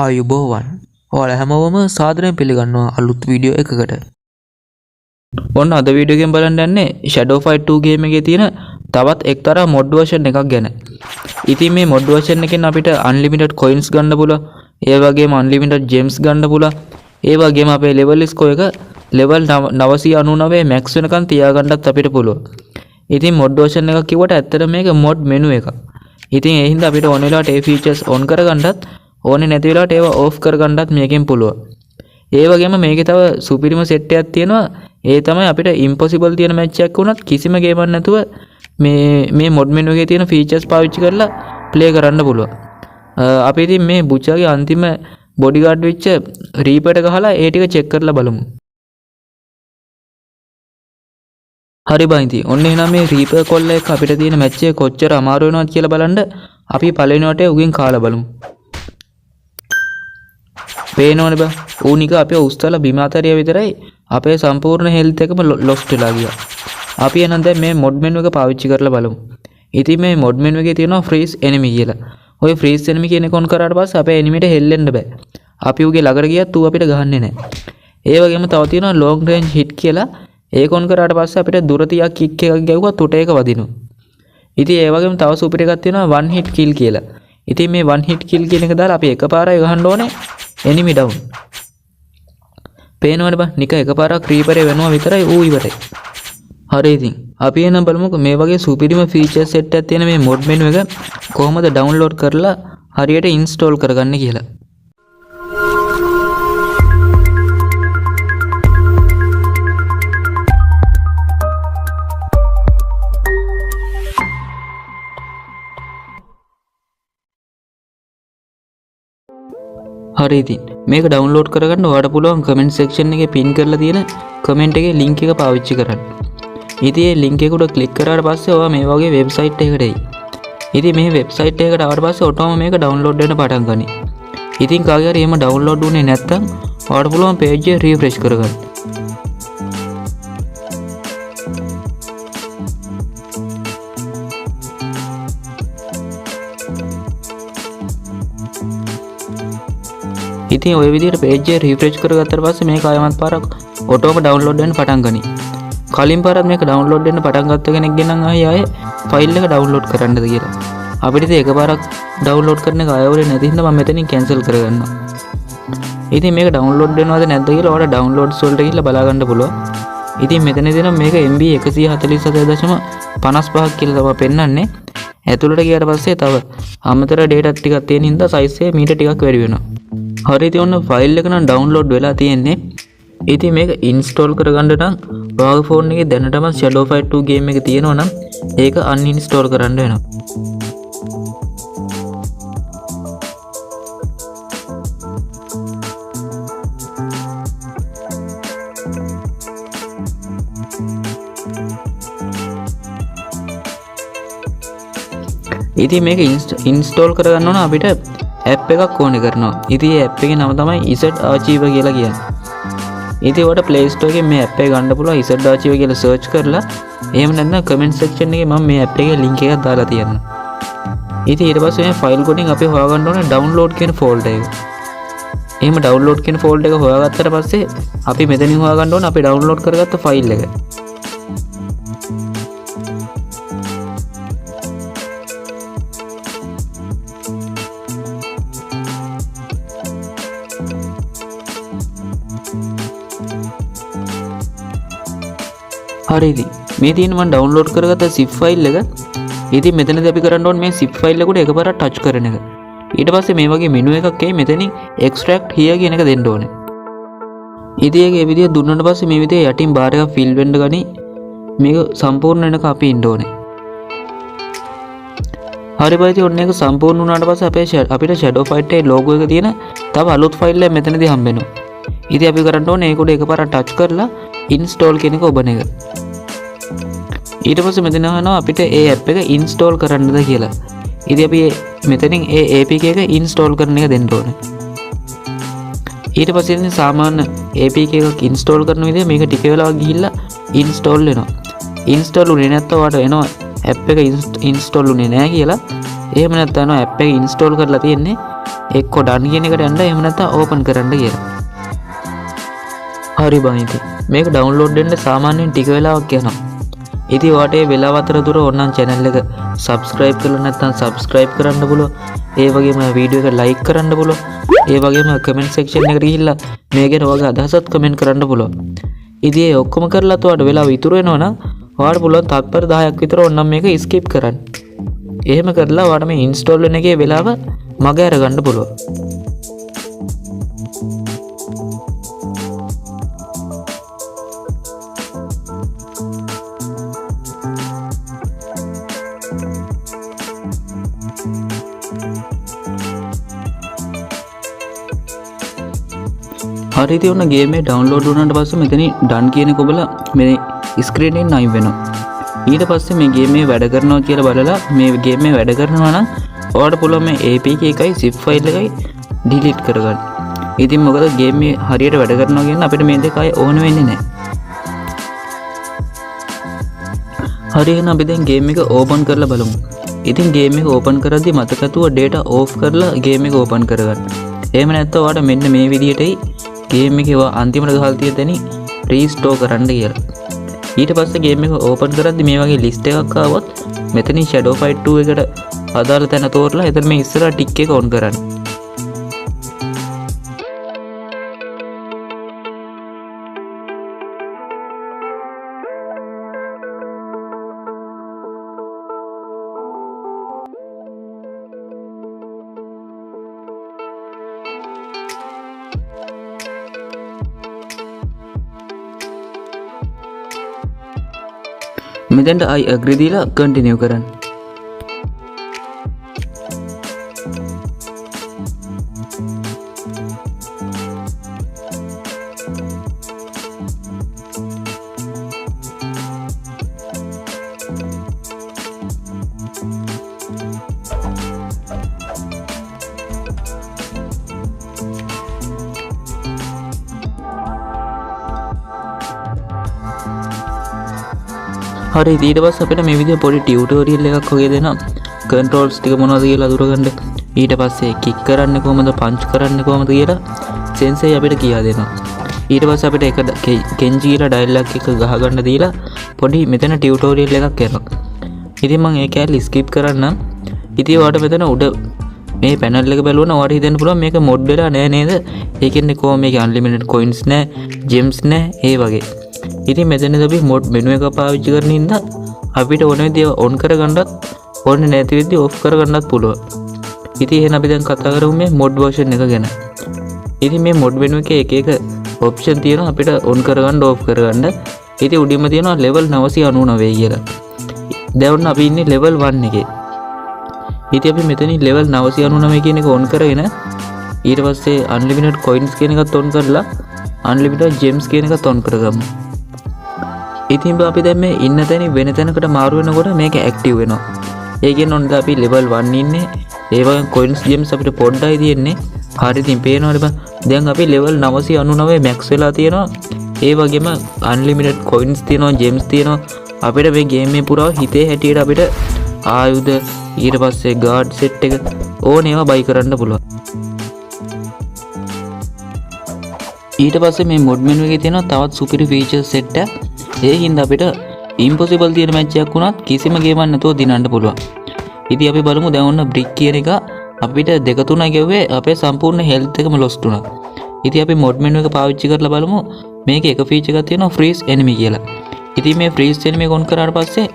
ආයුබෝවන්. ඔයාලා හැමෝම සාදරයෙන් පිළිගන්නවා අලුත් වීඩියෝ එකකට. ඔන්න අද වීඩියෝ එකෙන් බලන්න යන්නේ Shadow Fight 2 ගේම් එකේ තියෙන තවත් එක්තරා mod version එකක් ගැන. ඉතින් මේ mod version එකෙන් අපිට unlimited coins ගන්න පුළුවන්. ඒ වගේම unlimited gems ගන්න පුළුවන්. ඒ වගේම අපේ level score එක level 999 max වෙනකන් තියාගන්නත් අපිට පුළුවන්. ඉතින් mod version එකක් කිව්වට ඇත්තට මේක mod menu එකක්. ඉතින් ඒ හින්දා අපිට ඕන වෙලාවට ඒ features on කරගන්නත් ඕනේ නැති වෙලාවට ඒවා off කරගන්නත් මේකෙන් පුළුවන්. ඒ වගේම මේකේ තව සුපිරිම සෙට් එකක් තියෙනවා. ඒ තමයි අපිට impossible තියෙන match එකක් වුණත් කිසිම ගේමක් නැතුව මේ mod menu එකේ තියෙන features පාවිච්චි කරලා play කරන්න පුළුවන්. අපි ඉතින් මේ බුචාගේ අන්තිම bodyguard වෙච්ච reaper එක ගහලා ඒ ටික check කරලා බලමු. හරි බයින්ති. ඔන්න එහෙනම් මේ reaper කොල්ල එක අපිට තියෙන match එක කොච්චර අමාරු වෙනවද කියලා බලන්න අපි පළවෙනි වටේ උගෙන් කාලා බලමු. පේනවනේ බා. ඌනික අපේ උස්තල බිම අතරිය විතරයි අපේ සම්පූර්ණ හෙල්ත් එකම ලොස්ට් වෙලා ගියා. අපි එහෙනම් දැන් මේ mod menu එක පාවිච්චි කරලා බලමු. ඉතින් මේ mod menu එකේ තියෙනවා freeze enemy කියලා. ඔය freeze enemy කියන එක on කරාට පස්සේ අපේ එනිමිට හෙල්ලෙන්න බෑ. අපි ඌගේ ළඟට ගියත් ඌ අපිට ගහන්නේ නැහැ. ඒ වගේම තව තියෙනවා long range hit කියලා. ඒක on කරාට පස්සේ අපිට දුර තියා kick එකක් ගැව්වොත් උට ඒක වදිනවා. ඉතින් ඒ වගේම තව සුපිර එකක් තියෙනවා one hit kill කියලා. ඉතින් මේ one hit kill කියන එක දාලා අපි එකපාරයි ගහන්න ඕනේ enemy down. පේනවද බා? නික එකපාරක් creeper වෙනවා විතරයි ඌ ඉවරයි. හරි ඉතින් අපි එනම් බලමුකෝ මේ වගේ සුපිරිම feature set එකක් තියෙන මේ mod menu එක කොහොමද download කරලා හරියට install කරගන්නේ කියලා. හරි ඉතින් මේක download කරගන්න ඔයාලට පුළුවන් comment section එකේ pin කරලා තියෙන comment එකේ link එක පාවිච්චි කරන්න. ඉතින් මේ link එක උඩ click කරාට පස්සේ ඔයා මේ වගේ website එකකට එයි. ඉතින් මේ website එකකට ආවට පස්සේ ඔටෝම මේක download වෙන්න පටන් ගනී. ඉතින් කාගේ හරි එහෙම download වුනේ නැත්නම් ඔයාලට පුළුවන් page එක refresh කරගන්න. ඉතින් ඔය විදිහට page එක refresh කරගත්තාට පස්සේ මේක ආයමත් පාරක් ඔටෝම download වෙන්න පටන් ගනී. කලින් පාරක් මේක download වෙන්න පටන් ගත්ත කෙනෙක්ගෙන් නම් ආයේ file එක download කරන්නද කියලා. අපිට ඉතින් එකපාරක් download කරන එක ආයෙ නැති හින්දා මම මෙතනින් cancel කරගන්නවා. ඉතින් මේක download වෙනවද නැද්ද කියලා ඔයාලා downloads වලට ගිහිල්ලා බලා ගන්න පුළුවන්. ඉතින් මෙතනදී නම් මේක MB 147.55ක් කියලා තමයි පෙන්නන්නේ. ඇතුළට ගියාට පස්සේ තව අමතර data ටිකක් තියෙන හින්දා size එක මීටර ටිකක් වැඩි වෙනවා. හරි ඉතින් ඔන්න ෆයිල් එක නම් ඩවුන්ලෝඩ් වෙලා තියෙන්නේ. ඉතින් මේක ඉන්ස්ටෝල් කරගන්න නම් ඔයාගේ ෆෝන් එකේ දැනටම Shadow Fight 2 ගේම් එක තියෙනවා නම් ඒක අන්ඉන්ස්ටෝල් කරන්න වෙනවා. ඉතින් මේක ඉන්ස්ටෝල් කරගන්න ඕන අපිට app එකක් ඕනේ කරනවා. ඉතින් මේ app එකේ නම තමයි Izzard Archive කියලා කියන්නේ. ඉතින් ඔයාලට Play Store එකෙන් මේ app එක ගන්න පුළුවන් Izzard Archive කියලා search කරලා. එහෙම නැත්නම් comment section එකේ මම මේ app එකේ link එකක් දාලා තියෙනවා. ඉතින් ඊට පස්සේ මේ file coding අපි හොයාගන්න ඕනේ download කියන folder එක. එහෙම download කියන folder එක හොයාගත්තට පස්සේ අපි මෙතනින් හොයාගන්න ඕනේ අපි download කරගත්ත file එක. හරි ඉතින් මේ තියෙන මම download කරගත්ත zip file එක. ඉතින් මෙතනදී අපි කරන්න ඕනේ මේ zip file එකට එකපාරක් touch කරන එක. ඊට පස්සේ මේ වගේ menu එකක් එයි මෙතනින් extract here කියන එක දෙන්න ඕනේ. ඉතින් ඒක මේ විදිහට දුන්නාට පස්සේ මේ විදිහේ යටින් bar එකක් fill වෙන්න ගනි. මේක සම්පූර්ණ වෙනක අපි ඉන්න ඕනේ. හරි බයි ඉතින් ඔන්න ඒක සම්පූර්ණ වුණාට පස්සේ අපිට Shadow Fight එකේ logo එක තියෙන තව අලුත් file එකක් මෙතනදී හම්බ වෙනවා. ඉතින් අපි කරන්න ඕනේ ඒක උඩ එකපාරක් touch කරලා install කියන එක ඔබන එක. ඊට පස්සේ මෙතන අහනවා අපිට ඒ app එක install කරන්නද කියලා. ඉතින් අපි මෙතනින් ඒ APK එක install කරන එක දෙන්න ඕනේ. ඊට පස්සේ ඉතින් සාමාන්‍ය APK එකක් install කරන විදිහ මේක ටික වෙලාවක් ගිහිල්ලා install වෙනවා. install උනේ නැත්නම් ඔයාලට එනවා app එක install උනේ නැහැ කියලා. එහෙම නැත්නම් app එක install කරලා තියෙන්නේ එක්ක ඩන් කියන එකට යන්න එහෙම නැත්නම් ඕපන් කරන්න කියලා. හරි බං ඉතින් මේක ඩවුන්ලෝඩ් වෙන්න සාමාන්‍යයෙන් ටික වෙලාවක් යනවා. ඉතින් ඔයාට ඒ වෙලාව අතරතුර ඕනනම් channel එක subscribe කරලා නැත්නම් subscribe කරන්න පුළුවන්. ඒ වගේම වීඩියෝ එක like කරන්න පුළුවන්. ඒ වගේම comment section එකට ගිහිල්ලා මේ ගැන ඔයාගේ අදහසත් comment කරන්න පුළුවන්. ඉතින් ඒ ඔක්කොම කරලාත් ඔයාට වෙලාව ඉතුරු වෙනවා නම් ඔයාට පුළුවන් තත්පර 10ක් විතර ඕනනම් මේක skip කරන්න. එහෙම කරලා ඔයාට මේ install වෙන එකේ වෙලාව මග අරගන්න පුළුවන්. හරි ඉතින් ඔන්න ගේම් එක ඩවුන්ලෝඩ් වුණාට පස්සේ මෙතනින් ඩන් කියන එක ඔබලා මේ ස්ක්‍රීන් එකෙන් අයින් වෙනවා. ඊට පස්සේ මේ ගේම් එක වැඩ කරනවා කියලා බලලා මේ ගේම් එක වැඩ කරනවා නම් ඔයාලට පුළුවන් මේ APK එකයි zip file එකයි delete කරගන්න. ඉතින් මොකද ගේම් එක හරියට වැඩ කරනවා කියන්නේ අපිට මේ දෙක අය ඕන වෙන්නේ නැහැ. හරි එහෙනම් අපි දැන් ගේම් එක ඕපන් කරලා බලමු. ඉතින් ගේම් එක ඕපන් කරද්දි මතකතුව data off කරලා ගේම් එක ඕපන් කරගන්න. එහෙම නැත්නම් ඔයාලට මෙන්න මේ විදිහටයි ගේම් එකේ අන්තිමට ගහලා තියෙන්නේ රීස්ටෝර් කරන්න කියලා. ඊට පස්සේ ගේම් එක ඕපන් කරද්දි මේ වගේ ලිස්ට් එකක් ආවොත් මෙතනින් Shadow Fight 2 එකට අදාළ තැන තෝරලා එතන මේ ඉස්සරහ ටික් එක ඔන් කරන්න. මෙතෙන්ට I agree දීලා continue කරන්න. හරි ඊට පස්සේ අපිට මේ විදිහ පොඩි ටියුටෝරියල් එකක් වගේ දෙනවා. කන්ට්‍රෝල්ස් ටික මොනවද කියලා අඳුරගන්න. ඊට පස්සේ කික් කරන්නේ කොහමද පංච් කරන්නේ කොහමද කියලා සෙන්සෙයි අපිට කියා දෙනවා. ඊට පස්සේ අපිට එක කෙන්ජි කියලා ඩයලොග් එක ගහ ගන්න දීලා පොඩි මෙතන ටියුටෝරියල් එකක් කරනවා. ඉතින් මම ඒ කැලේ ස්කිප් කරන්නම්. ඉතින් ඔයාලට මෙතන උඩ මේ පැනල් එක බලුවම ඔයාලට හිතෙන්න පුළුවන් මේක මොඩ් වෙලා නෑ නේද? ඒ කියන්නේ කොහොම මේක අන්ලිමිටඩ් කොයින්ස් නෑ, ජෙම්ස් නෑ ඒ වගේ. ඉතින් මෙතනදී අපි මොඩ් මෙනු එක පාවිච්චි කරන ඉඳලා අපිට ඕන විදිහ ඔන් කරගන්නත් ඕනේ නැති විදිහ ඔෆ් කරගන්නත් පුළුවන්. ඉතින් එහෙනම් අපි දැන් කතා කරමු මේ මොඩ් version එක ගැන. ඉතින් මේ මොඩ් මෙනු එකේ එක එක ඔප්ෂන් තියෙනවා අපිට ඔන් කරගන්න ඔෆ් කරගන්න. ඉතින් උඩින්ම තියෙනවා level 999 කියලා. දැන් අපි ඉන්නේ level 1 එකේ. ඉතින් අපි මෙතනින් level 999 කියන එක ඔන් කරගෙන ඊට පස්සේ unlimited coins කියන එකත් ඔන් කරලා unlimited gems කියන එකත් ඔන් කරගමු. ඉතින් අපි දැන් මේ ඉන්න තැනින් වෙන තැනකට මාරු වෙනකොට මේක ඇක්ටිව් වෙනවා. ඒ කියන්නේ ඔන්න අපි level 1 ඉන්නේ. ඒ වගේ coins gems අපිට පොඩ්ඩයි තියෙන්නේ. හරි ඉතින් පේනවද බං? දැන් අපි level 999 max වෙලා තියෙනවා. ඒ වගේම unlimited coins තියෙනවා, gems තියෙනවා. අපිට මේ ගේම් එකේ පුරාව හිතේ හැටියට අපිට ආයුධ ඊට පස්සේ guard set එක ඕන ඒවා buy කරන්න පුළුවන්. ඊට පස්සේ මේ mod menu එකේ තියෙනවා තවත් superior feature set එක. ඒ හින්දා අපිට impossible තියෙන match එකක් වුණත් කිසිම ගේමක් නැතුව දිනන්න පුළුවන්. ඉතින් අපි බලමු දැන් ඔන්න brick කියන එක අපිට 2-3 ගෙව්වේ අපේ සම්පූර්ණ health එකම lost වුණා. ඉතින් අපි mod menu එක පාවිච්චි කරලා බලමු. මේකේ එක feature එකක් තියෙනවා freeze enemy කියලා. ඉතින් මේ freeze enemy එක on කරාට පස්සේ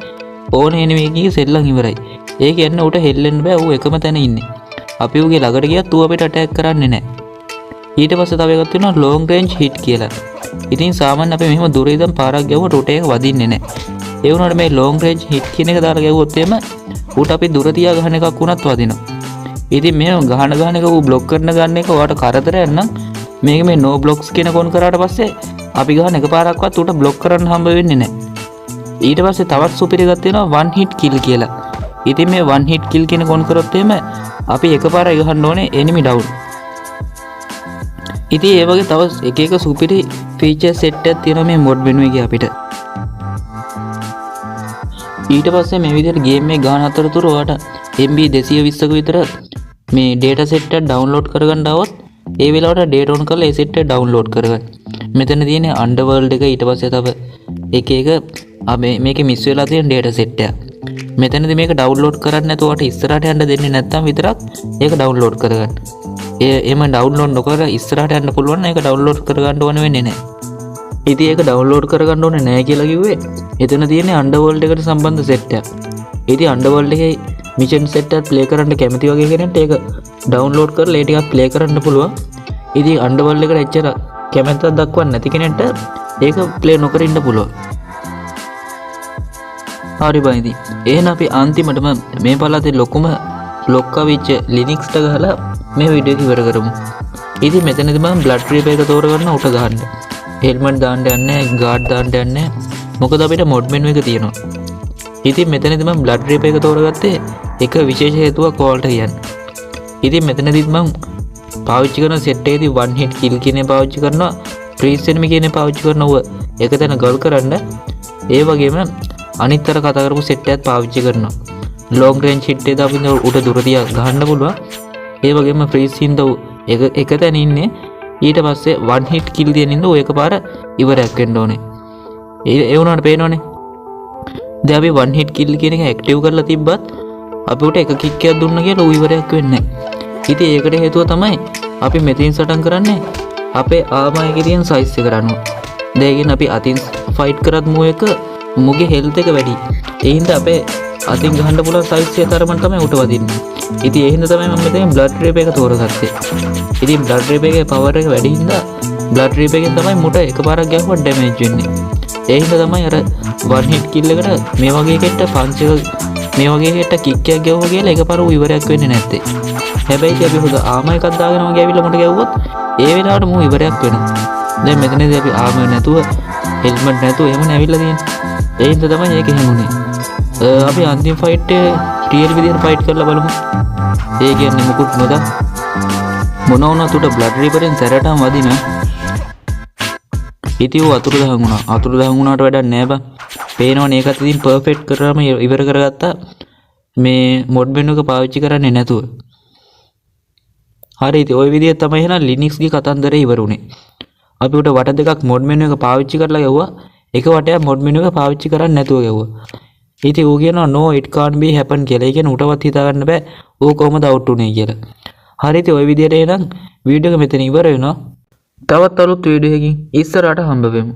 ඕන enemy එකගේ සෙල්ලම් ඉවරයි. ඒ කියන්නේ උට හෙල්ලෙන්න බෑ. ඌ එකම තැන ඉන්නේ. අපි ඌගේ ළඟට ගියත් ඌ අපිට attack කරන්නේ නැහැ. ඊට පස්සේ තව එකක් තියෙනවා long range hit කියලා. ඉතින් සාමාන්‍ය අපි මෙහෙම දුර ඉඳන් පාරක් ගැවුවොත් උට ඒක වදින්නේ නැහැ. ඒ වුණාට මේ long range hit කියන එක දාලා ගැවුවොත් එහෙම ඌට අපි දුර තියා ගහන එකක් වුණත් වදිනවා. ඉතින් මේ ගහන එක ඌ බ්ලොක් කරන ගන්න එක ඔයාට කරදරයක් නම් මේක මේ no blocks කියන කොන් කරාට පස්සේ අපි ගහන එකපාරක්වත් ඌට බ්ලොක් කරන්න හම්බ වෙන්නේ නැහැ. ඊට පස්සේ තවත් සුපිරි එකක් තියෙනවා one hit kill කියලා. ඉතින් මේ one hit kill කියන කොන් කරොත් එහෙම අපි එකපාරයි ගහන්න ඕනේ enemy down. ඉතින් ඒ වගේ තව එක එක සුපිරි ෆීචර් සෙට් එකක් තියෙනවා මේ mod menu එකේ අපිට. ඊට පස්සේ මේ විදිහට ගේම් එක ගහන අතරතුර ඔයාලට MB 220ක විතර මේ data set එක download කරගන්න આવොත් ඒ වෙලාවට data on කරලා ඒ set එක download කරගන්න. මෙතන තියෙන්නේ underworld එක ඊට පස්සේ තව එක මේකේ මිස් වෙලා තියෙන data set එක. මෙතනදී මේක download කරන්න නැතුවට ඉස්සරහට යන්න දෙන්නේ නැත්නම් විතරක් ඒක download කරගන්න. එම download නොකර ඉස්සරහට යන්න පුළුවන් නම් ඒක download කරගන්න ඕන වෙන්නේ නැහැ. ඉතින් ඒක download කරගන්න ඕනේ නැහැ කියලා කිව්වේ එතන තියෙන්නේ underworld එකට සම්බන්ධ set එකක්. ඉතින් underworld එකේ mission set එකක් play කරන්න කැමති වගේ කෙනෙක්ට ඒක download කරලා ඒ ටිකක් play කරන්න පුළුවන්. ඉතින් underworld එකට එච්චර කැමැත්තක් දක්වන්නේ නැති කෙනෙක්ට ඒක play නොකර ඉන්න පුළුවන්. හරි බං ඉතින් එහෙනම් අපි අන්තිමටම මේ පළාතේ ලොකුම ලොක්කා වෙච්ච Linux එක ගහලා මේ වීඩියෝ එක ඉවර කරමු. ඉතින් මෙතනදී මම blood trip එක තෝරගන්න උට ගහන්න. helmet දාන්න යන්නේ guard දාන්න යන්නේ මොකද අපිට mod menu එක තියෙනවා. ඉතින් මෙතනදී මම blood trip එක තෝරගත්තේ එක විශේෂ හේතුවක් ඔයාලට කියන්න. ඉතින් මෙතනදී මම පාවිච්චි කරන set එකේදී one hit kill කියන පාවිච්චි කරනවා freeze enemy කියන පාවිච්චි කරනවා එක තැන ගල් කරන්න. ඒ වගේම අනිත් අර කතා කරපු set එකත් පාවිච්චි කරනවා. long range hit එක අපිට උඩ දුර තියා ගහන්න පුළුවන්. ඒ වගේම freeze හින්දා එක තැන ඉන්නේ ඊට පස්සේ one hit kill දෙන ඉඳ ඔය එකපාර ඉවරයක් වෙන්න ඕනේ. ඒ වුණාට පේනවනේ. දැන් අපි one hit kill කියන එක active කරලා තිබ්බත් අපි උට එක kick එකක් දුන්නා කියලා ඌ ඉවරයක් වෙන්නේ නැහැ. ඉතින් ඒකට හේතුව තමයි අපි මෙතෙන් සටන් කරන්නේ අපේ ආර්මර් එකේ තියෙන size එක ගන්නවා. දැන් අපි අතින් fight කරත් මුගේ health එක වැඩි. ඒ හින්දා අපේ අතින් ගහන්න පුළුවන් size එක තරමට තමයි උට වදින්නේ. ඉතින් ඒ හින්දා තමයි මම මෙතන blood trip එක තෝරගත්තේ. ඉතින් blood trip එකේ power එක වැඩි හින්දා blood trip එකෙන් තමයි මුට එකපාරක් ගැහුවා damage වෙන්නේ. ඒ හින්දා තමයි අර one hit kill එකට මේ වගේ එකකට punch එක මේ වගේ එකකට kick එකක් ගැහුවා කියලා එකපාර ඌ ඉවරයක් වෙන්නේ නැත්තේ. හැබැයි අපි හොඳ ආර්මර් එකක් දාගෙන වගේ ඇවිල්ලා මුට ගැහුවොත් ඒ වෙලාවට මූ ඉවරයක් වෙනවා. දැන් මෙතනදී අපි ආර්මර් නැතුව helmet නැතුව එහෙමනේ ඇවිල්ලා තියෙන්නේ. ඒ හින්දා තමයි ඒක එහෙම උනේ. අපි අන්තිම ෆයිට් එක රියල් විදියට ෆයිට් කරලා බලමු. ඒ කියන්නේ මොකුත් නොදා මොන වුණත් උට බ්ලඩ් රීපරෙන් සැරටම වදින. ඉතින් ඌ අතුරුදහන් වුණා. අතුරුදහන් වුණාට වැඩක් නෑ බං. පේනවනේ ඒකත් ඉතින් පර්ෆෙක්ට් කරාම ඉවර කරගත්තා. මේ මොඩ් මෙනු එක පාවිච්චි කරන්නේ නැතුව. හරි ඉතින් ওই විදිහට තමයි එහෙනම් Linux ගේ කතන්දරේ ඉවර උනේ. අපි උට වට දෙකක් මොඩ් මෙනු එක පාවිච්චි කරලා ගැව්වා. එක වටයක් මොඩ් මෙනු එක පාවිච්චි කරන්නේ නැතුව ගැව්වා. ඉතින් ඌ කියනවා no it can't be happen කියලා. ඒ කියන්නේ උටවත් හිතා ගන්න බෑ ඌ කොහමද අවුට් උනේ කියලා. හරි ඉතින් ওই විදිහට එහෙනම් වීඩියෝ එක මෙතන ඉවර වෙනවා. තවත් අලුත් වීඩියෝ එකකින් ඉස්සරහට හම්බ වෙමු.